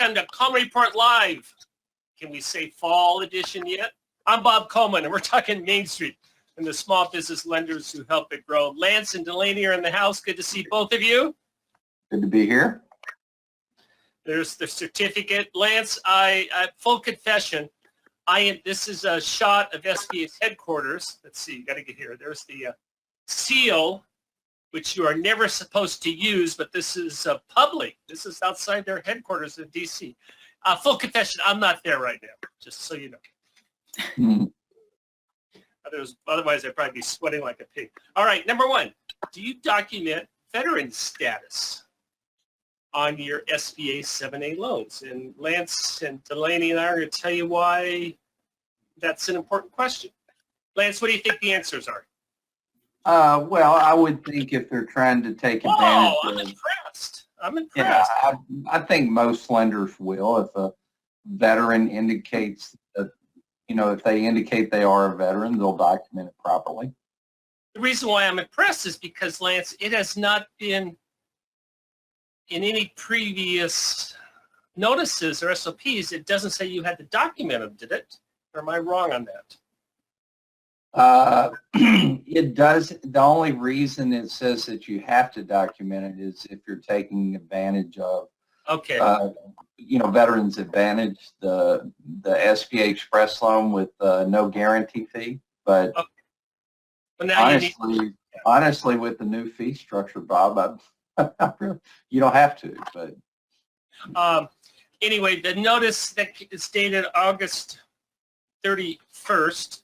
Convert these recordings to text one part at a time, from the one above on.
Welcome to Coleman Report Live. Can we say fall edition yet? I'm Bob Coleman, and we're talking Main Street and the small business lenders who help it grow. Lance and Delaney are in the house. Good to see both of you. Good to be here. There's the certificate. Lance, full confession, this is a shot of SBA's headquarters. Let's see, you got to get here. There's the seal, which you are never supposed to use, but this is public. This is outside their headquarters in D.C. Full confession, I'm not there right now, just so you know. Otherwise, I'd probably be sweating like a pig. All right, number one, do you document veteran status on your SBA 7A loans? And Lance and Delaney and I are going to tell you why that's an important question. Lance, what do you think the answers are? Well, I would think if they're trying to take advantage of... I'm impressed. I'm impressed. Yeah, I think most lenders will. If a veteran indicates that, if they indicate they are a veteran, they'll document it properly. The reason why I'm impressed is because, Lance, it has not been in any previous notices or SOPs. It doesn't say you had to document them, did it? Or am I wrong on that? It does. The only reason it says that you have to document it is if you're taking advantage of, Veterans Advantage, the SBA Express loan with no guarantee fee. But honestly, with the new fee structure, Bob, you don't have to. But anyway, the notice that is dated August 31st.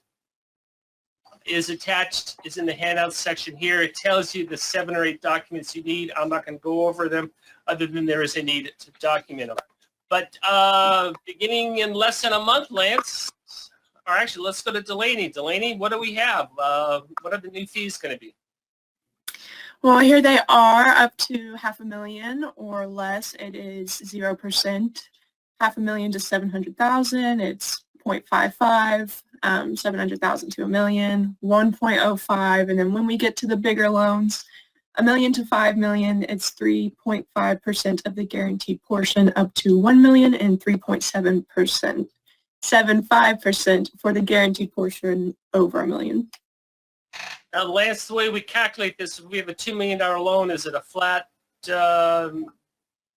Is attached, is in the handout section here. It tells you the 7 or 8 documents you need. I'm not going to go over them other than there is a need to document them. But beginning in less than a month, Lance, or actually let's go to Delaney. Delaney, what do we have? What are the new fees going to be? Well, here they are, up to $500,000 or less. It is 0%. $500,000 to $700,000. It's 0.55. 700,000 to $1 million, 1.05, and then when we get to the bigger loans, $1 million to $5 million, it's 3.5% of the guaranteed portion up to $1 million, and 3.7%, 75% for the guaranteed portion over $1 million. Now, Lance, the way we calculate this, if we have a $2 million loan, is it a flat? Do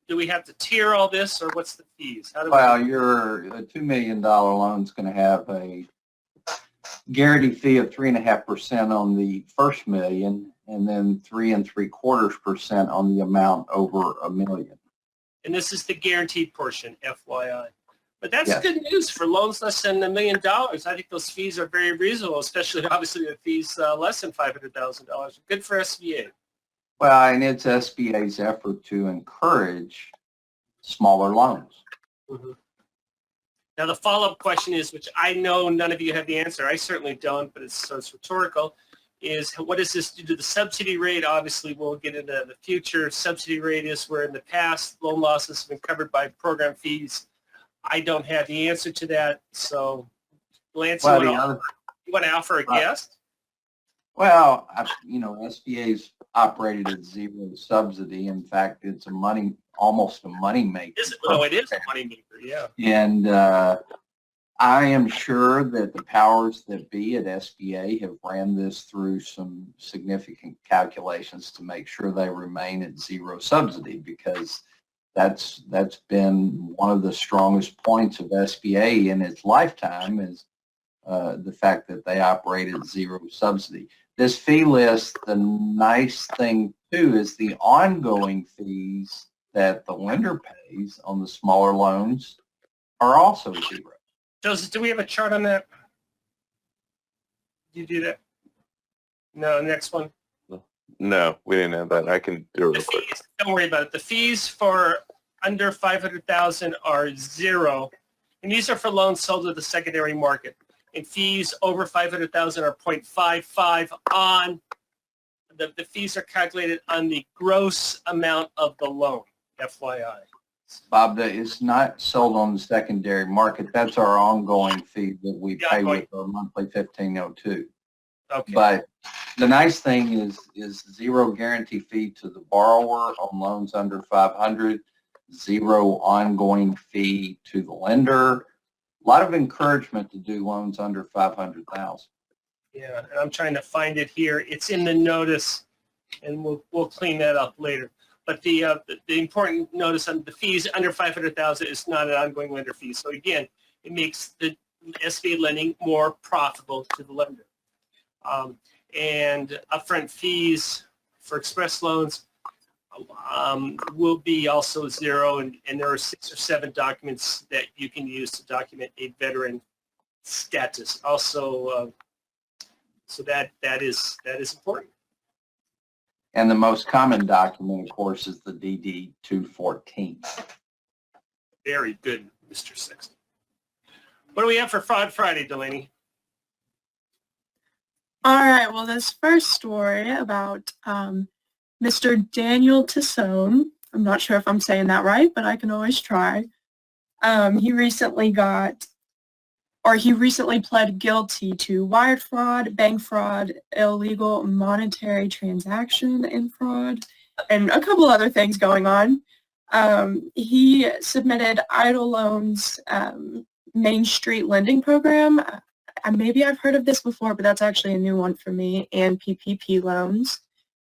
we have to tier all this, or what's the fees? A $2 million loan is going to have a guarantee fee of 3.5% on the first $1 million, and then 3.75% on the amount over $1 million. And this is the guaranteed portion, FYI. But that's good news for loans less than $1 million. I think those fees are very reasonable, especially obviously the fees less than $500,000. Good for SBA. Well, and it's SBA's effort to encourage smaller loans. Mm-hmm. Now, the follow-up question is, which I know none of you have the answer. I certainly don't, but it's rhetorical, is what does this do to the subsidy rate? Obviously, we'll get into the future. Subsidy rate is where in the past loan losses have been covered by program fees. I don't have the answer to that. So, Lance, you want to offer a guess? Well, SBA's operated at zero subsidy. In fact, it's almost a money maker. It is a money maker, yeah. And I am sure that the powers that be at SBA have ran this through some significant calculations to make sure they remain at zero subsidy, because that's been one of the strongest points of SBA in its lifetime, is the fact that they operate at zero subsidy. This fee list, the nice thing too is the ongoing fees that the lender pays on the smaller loans are also zero. Joseph, do we have a chart on that? Did you do that? No, next one. No, we didn't have that. I can do it real quick. Don't worry about it. The fees for under $500,000 are zero, and these are for loans sold to the secondary market. And fees over $500,000 are 0.55 on the fees are calculated on the gross amount of the loan, FYI. Bob, it's not sold on the secondary market. That's our ongoing fee that we pay with our monthly 1502. Okay. But the nice thing is zero guarantee fee to the borrower on loans under 500. zero ongoing fee to the lender. A lot of encouragement to do loans under 500,000. Yeah, and I'm trying to find it here. It's in the notice, and we'll clean that up later. But the important notice on the fees under 500,000 is not an ongoing lender fee. So again, it makes the SBA lending more profitable to the lender. And upfront fees for express loans will be also zero, and there are 6 or 7 documents that you can use to document a veteran status. Also, so that is important. And the most common document, of course, is the DD 214. Very good, Mr. Sexton. What do we have for Fraud Friday, Delaney? All right, well, this first story about Mr. Daniel Tassone, I'm not sure if I'm saying that right, but I can always try. He recently pled guilty to wire fraud, bank fraud, illegal monetary transaction and fraud, and a couple other things going on. He submitted Idle Loans Main Street lending program. Maybe I've heard of this before, but that's actually a new one for me, and PPP loans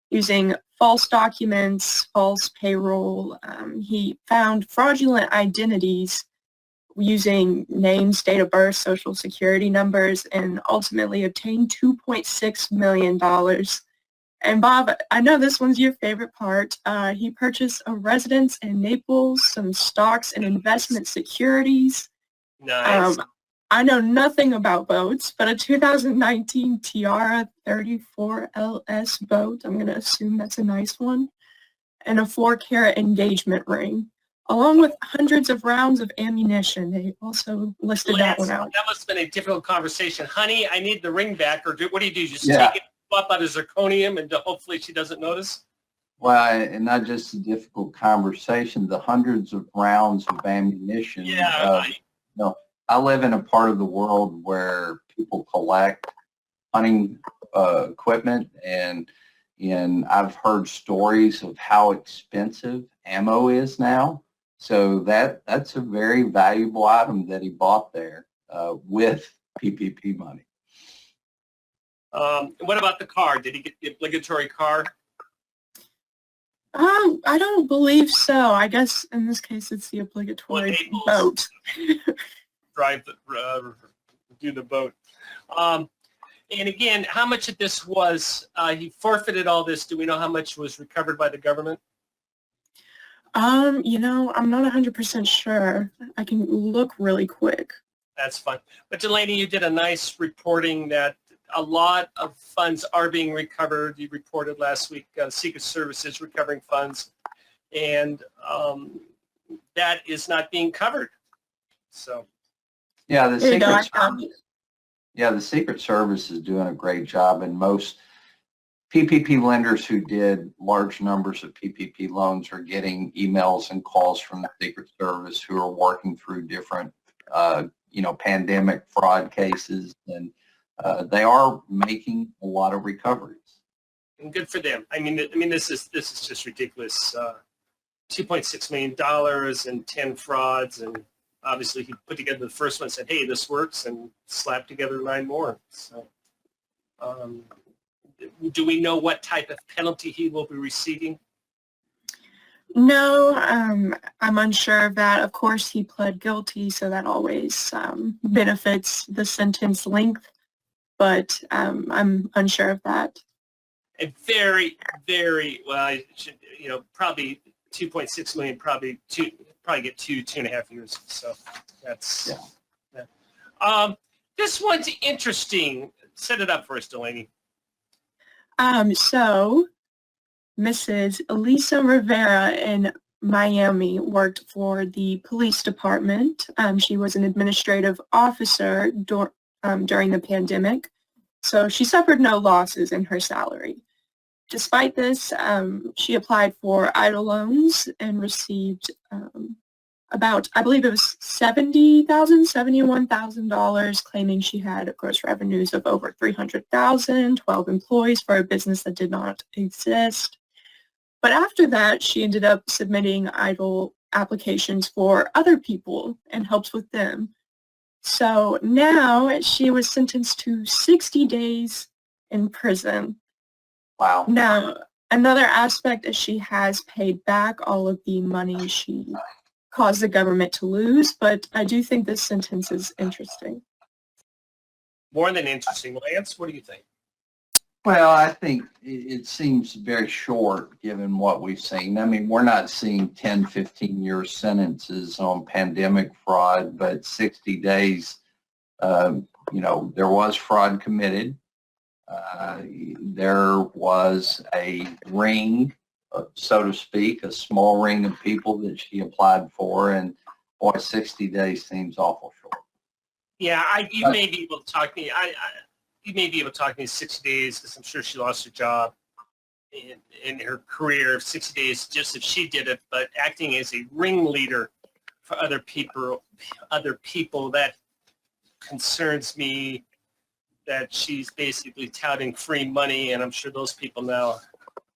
using false documents, false payroll. He found fraudulent identities using names, date of birth, social security numbers, and ultimately obtained $2.6 million. And Bob, I know this one's your favorite part. He purchased a residence in Naples, some stocks and investment securities. Nice. I know nothing about boats, but a 2019 Tiara 34 LS boat, I'm going to assume that's a nice one, and a 4-carat engagement ring, along with hundreds of rounds of ammunition. They also listed that one out. That must have been a difficult conversation. Honey, I need the ring back, or what do you do? Just Yeah. take it up out of zirconium and hopefully she doesn't notice? Well, and not just a difficult conversation, the hundreds of rounds of ammunition. Yeah. I live in a part of the world where people collect hunting equipment, and I've heard stories of how expensive ammo is now. So that's a very valuable item that he bought there with PPP money. What about the car? Did he get the obligatory car? I don't believe so. I guess in this case it's the obligatory Naples. boat. Drive do the boat. And again, how much of this was, he forfeited all this. Do we know how much was recovered by the government? I'm not 100% sure. I can look really quick. That's fine. But Delaney, you did a nice reporting that a lot of funds are being recovered. You reported last week, Secret Service is recovering funds, and that is not being covered. So. Yeah, the Secret Service is doing a great job, and most PPP lenders who did large numbers of PPP loans are getting emails and calls from the Secret Service who are working through different, pandemic fraud cases, and they are making a lot of recoveries. And good for them. I mean, this is just ridiculous. $2.6 million and 10 frauds, and obviously he put together the first one and said, hey, this works, and slapped together 9 more. So do we know what type of penalty he will be receiving? No, I'm unsure of that. Of course, he pled guilty, so that always benefits the sentence length, but I'm unsure of that. A very, very, well, probably 2.6 million, probably get 2.5 years. So that's, yeah. This one's interesting. Set it up for us, Delaney. So Mrs. Elisa Rivera in Miami worked for the police department. She was an administrative officer during the pandemic, so she suffered no losses in her salary. Despite this, she applied for Idle Loans and received about, I believe it was $71,000, claiming she had gross revenues of over $300,000, 12 employees for a business that did not exist. But after that, she ended up submitting Idle applications for other people and helps with them. So now she was sentenced to 60 days in prison. Wow. Now, another aspect is she has paid back all of the money she caused the government to lose, but I do think this sentence is interesting. More than interesting. Lance, what do you think? Well, I think it seems very short given what we've seen. I mean, we're not seeing 10, 15-year sentences on pandemic fraud, but 60 days, there was fraud committed. There was a ring, so to speak, a small ring of people that she applied for, and boy, 60 days seems awful short. Yeah, you may be able to talk me. You may be able to talk me 60 days because I'm sure she lost her job in her career. 60 days, just if she did it, but acting as a ringleader for other people, that concerns me. That she's basically touting free money, and I'm sure those people now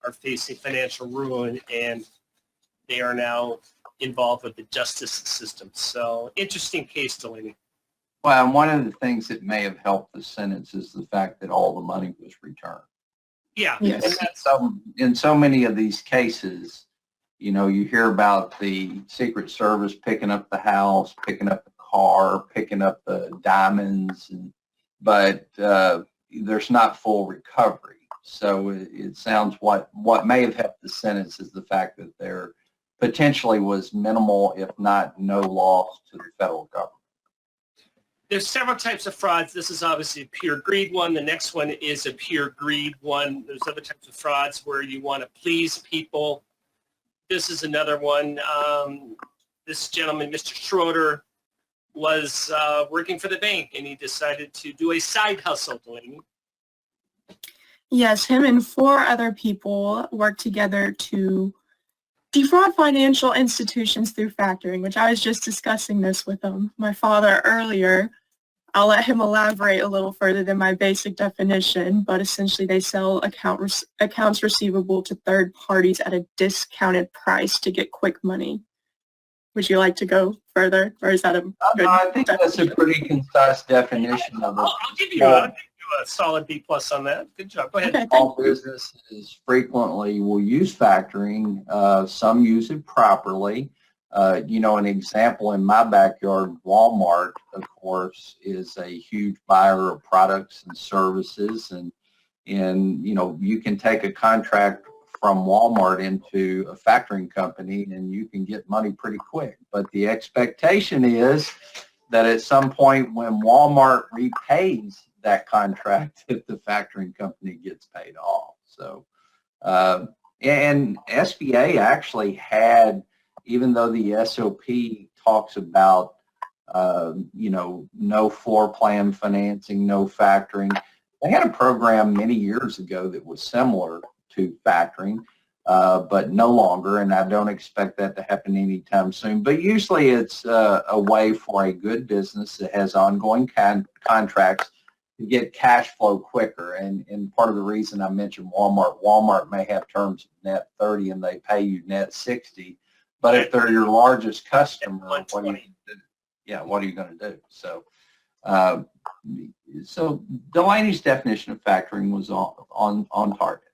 are facing financial ruin, and they are now involved with the justice system. So, interesting case, Delaney. Well, and one of the things that may have helped the sentence is the fact that all the money was returned. Yeah, Yes. and that's So in so many of these cases, you hear about the Secret Service picking up the house, picking up the car, picking up the diamonds, but there's not full recovery. So it sounds what may have helped the sentence is the fact that there potentially was minimal, if not no loss to the federal government. there's several types of frauds. This is obviously a pure greed one. The next one is a pure greed one. There's other types of frauds where you want to please people. This is another one. This gentleman, Mr. Schroeder, was working for the bank, and he decided to do a side hustle, Delaney. Yes, him and 4 other people worked together to defraud financial institutions through factoring, which I was just discussing this with my father earlier. I'll let him elaborate a little further than my basic definition, but essentially they sell accounts receivable to third parties at a discounted price to get quick money. Would you like to go further, or is that a good I think that's a definition? pretty concise definition of it. I'll give you a solid B+ on that. Good job. Go ahead. Okay, Small businesses frequently will use factoring. Some use it properly. An example in my backyard, Walmart, of course, is a huge buyer of products and services. And you can take a contract from Walmart into a factoring company and you can get money pretty quick. But the expectation is that at some point when Walmart repays that contract, that the factoring company gets paid off. So, and SBA actually had, even though the SOP talks about, no floor plan financing, no factoring, they had a program many years ago that was similar to factoring, but no longer, and I don't expect that to happen anytime soon. But usually it's a way for a good business that has ongoing contracts to get cash flow quicker. And part of the reason I mentioned Walmart may have terms of net 30 and they pay you net 60. But if they're your largest customer, what are you going to do? So, so Delaney's definition of factoring was on target.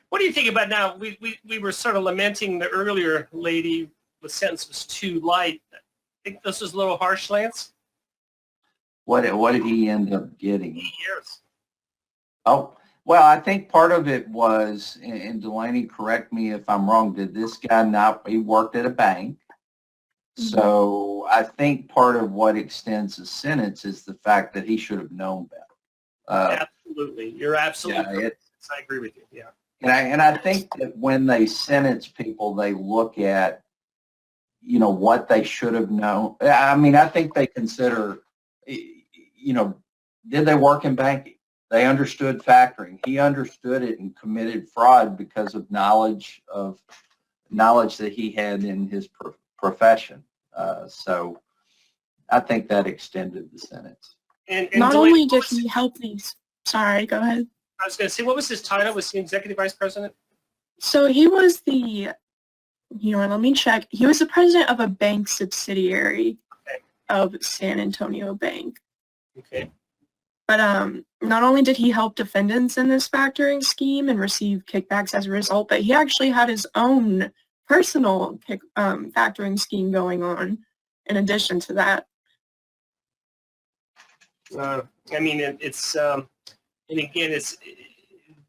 What do you think about now? We were sort of lamenting the earlier lady. The sentence was too light. I think this was a little harsh, Lance. What did he end up getting? 8 years. Oh, well, I think part of it was, and Delaney, correct me if I'm wrong, did this guy he worked at a bank. So I think part of what extends the sentence is the fact that he should have known better. Absolutely. You're absolutely right. I agree with you. Yeah. And I think that when they sentence people, they look at, what they should have known. I mean, I think they consider, did they work in banking? They understood factoring. He understood it and committed fraud because of knowledge that he had in his profession. So I think that extended the sentence. And Not Delaney, only did he help these, sorry, go ahead. I was going to say, what was his title? Was he executive vice president? So he was the let me check. He was the president of a bank subsidiary Okay. of San Antonio Bank. Okay. But not only did he help defendants in this factoring scheme and receive kickbacks as a result, but he actually had his own personal factoring scheme going on in addition to that. I mean, it's and again, it's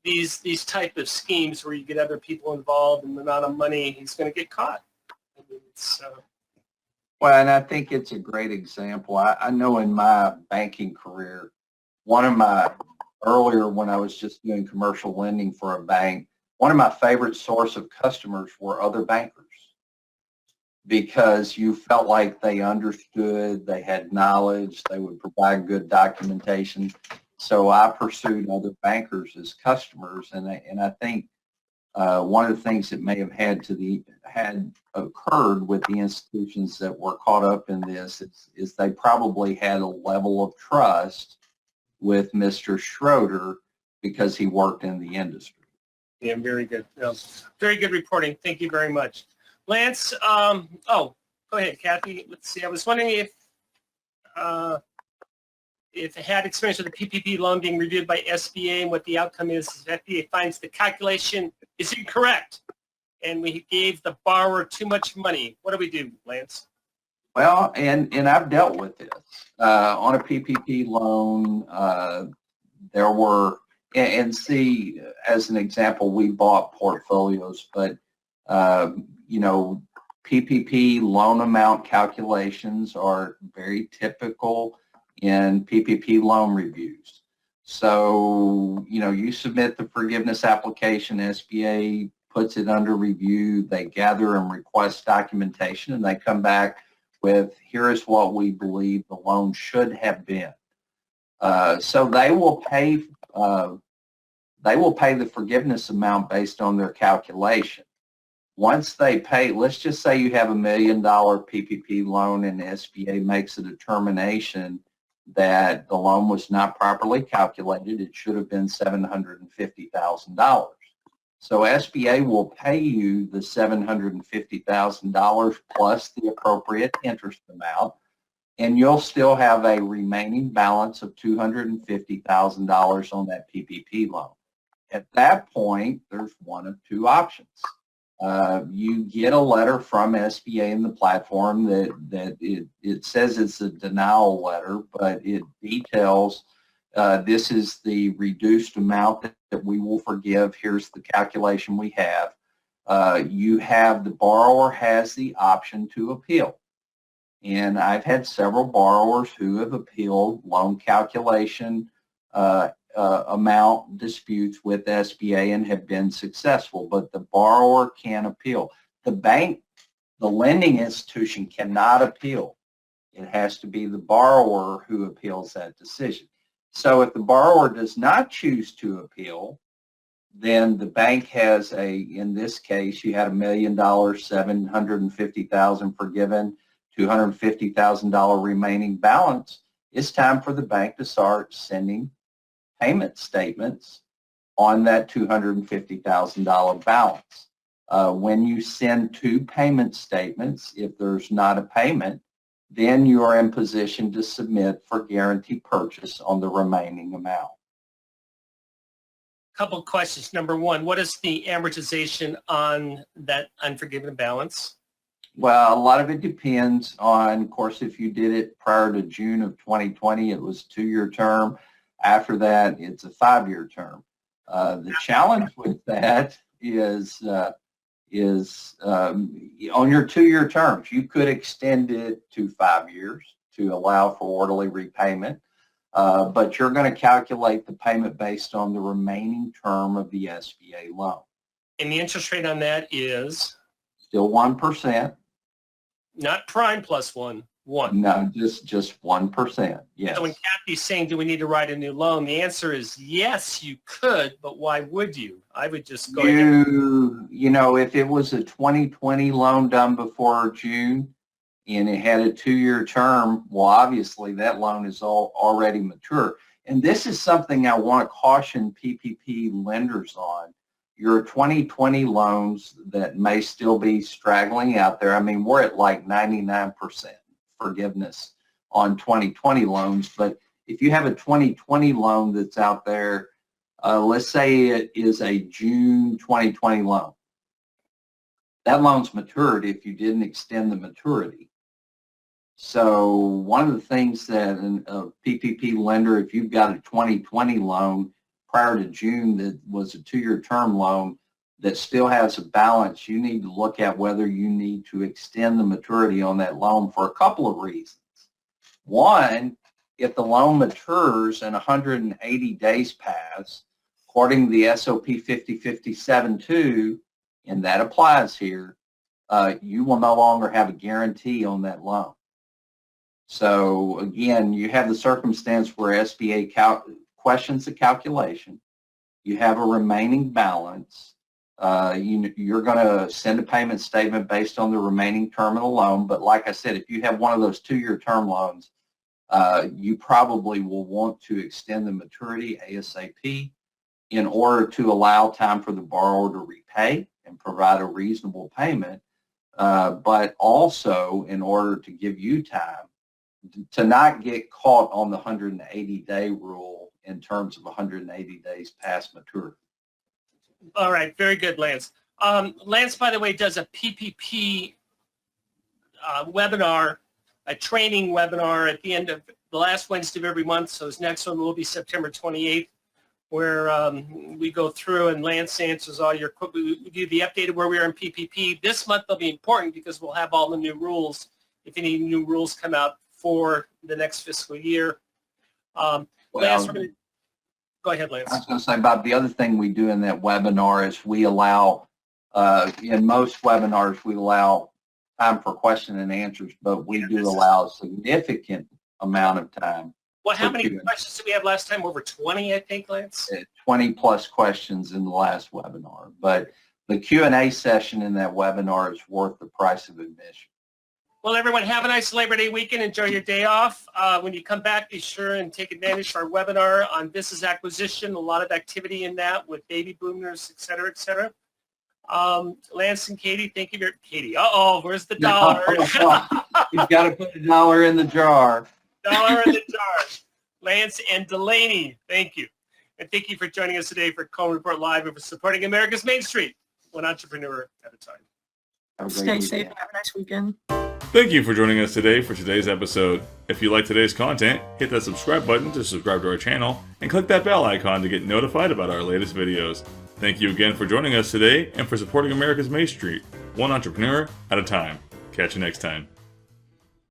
these type of schemes where you get other people involved and the amount of money he's going to get caught. I mean, it's, Well, and I think it's a great example. I know in my banking career, one of my earlier when I was just doing commercial lending for a bank, one of my favorite source of customers were other bankers because you felt like they understood, they had knowledge, they would provide good documentation. So I pursued other bankers as customers, and I think one of the things that may have had occurred with the institutions that were caught up in this is they probably had a level of trust with Mr. Schroeder because he worked in the industry. yeah, very good. Very good reporting. Thank you very much. Lance, go ahead, Kathy. Let's see. I was wondering if it had experience with a PPP loan being reviewed by SBA and what the outcome is. SBA finds the calculation is incorrect and we gave the borrower too much money. What do we do, Lance? Well, and I've dealt with this. On a PPP loan, there were, and see, as an example, we bought portfolios, but, PPP loan amount calculations are very typical in PPP loan reviews. So, you submit the forgiveness application, SBA puts it under review, they gather and request documentation, and they come back with, here is what we believe the loan should have been. So they will pay the forgiveness amount based on their calculation. Once they pay, let's just say you have $1 million PPP loan and SBA makes a determination that the loan was not properly calculated. It should have been $750,000. So SBA will pay you the $750,000 plus the appropriate interest amount, and you'll still have a remaining balance of $250,000 on that PPP loan. At that point, there's one of two options. You get a letter from SBA in the platform that it says it's a denial letter, but it details this is the reduced amount that we will forgive. Here's the calculation we have. The borrower has the option to appeal. And I've had several borrowers who have appealed loan calculation amount disputes with SBA and have been successful, but the borrower can appeal. The bank, the lending institution cannot appeal. It has to be the borrower who appeals that decision. So if the borrower does not choose to appeal, then the bank has in this case, you had $1 million, $750,000 forgiven, $250,000 remaining balance. It's time for the bank to start sending payment statements on that $250,000 balance. When you send two payment statements, if there's not a payment, then you are in position to submit for guarantee purchase on the remaining amount. Couple questions. Number one, what is the amortization on that unforgiven balance? Well, a lot of it depends on, of course, if you did it prior to June of 2020, it was a 2-year term. After that, it's a 5-year term. The challenge with that is on your 2-year terms, you could extend it to 5 years to allow for orderly repayment, but you're going to calculate the payment based on the remaining term of the SBA loan. And the interest rate on that is? Still 1%. Not prime plus one. No, just 1%. Yes. So when Kathy's saying, do we need to write a new loan? The answer is yes, you could, but why would you? I would just go ahead. If it was a 2020 loan done before June and it had a 2-year term, well, obviously that loan is already mature. And this is something I want to caution PPP lenders on, your 2020 loans that may still be straggling out there. I mean, we're at like 99% forgiveness on 2020 loans, but if you have a 2020 loan that's out there, let's say it is a June 2020 loan. That loan's matured if you didn't extend the maturity. So one of the things that a PPP lender, if you've got a 2020 loan prior to June that was a 2-year term loan that still has a balance, you need to look at whether you need to extend the maturity on that loan for a couple of reasons. One, if the loan matures and 180 days pass, according to the SOP 5057-2, and that applies here, you will no longer have a guarantee on that loan. So again, you have the circumstance where SBA questions the calculation. You have a remaining balance. You're going to send a payment statement based on the remaining term of the loan. But like I said, if you have one of those 2-year term loans, you probably will want to extend the maturity ASAP in order to allow time for the borrower to repay and provide a reasonable payment, but also in order to give you time to not get caught on the 180-day rule in terms of 180 days past maturity. All right, very good, Lance. Lance, by the way, does a PPP webinar, a training webinar at the end of the last Wednesday of every month. So his next one will be September 28th, where we go through and Lance answers all your, we do the updated where we are in PPP. This month they'll be important because we'll have all the new rules, if any new rules come out for the next fiscal year. Lance, we're gonna, go ahead, Lance. I was going to say, Bob, the other thing we do in that webinar is we allow, in most webinars, we allow time for question and answers, but we do allow a significant amount of time. Well, how many questions did we have last time? Over 20, I think, Lance? 20 plus questions in the last webinar, but the Q&A session in that webinar is worth the price of admission. Well, everyone, have a nice Labor Day weekend. Enjoy your day off. When you come back, be sure and take advantage of our webinar on business acquisition. A lot of activity in that with baby boomers, et cetera, et cetera. Lance and Katie, thank you. Katie, where's the dollar? You've got to put a dollar in the jar. Dollar in the jar. Lance and Delaney, thank you. And thank you for joining us today for Coleman Report Live and for supporting America's Main Street, one entrepreneur at a time. Stay safe and have a nice weekend. Thank you for joining us today for today's episode. If you like today's content, hit that subscribe button to subscribe to our channel and click that bell icon to get notified about our latest videos. Thank you again for joining us today and for supporting America's Main Street, one entrepreneur at a time. Catch you next time.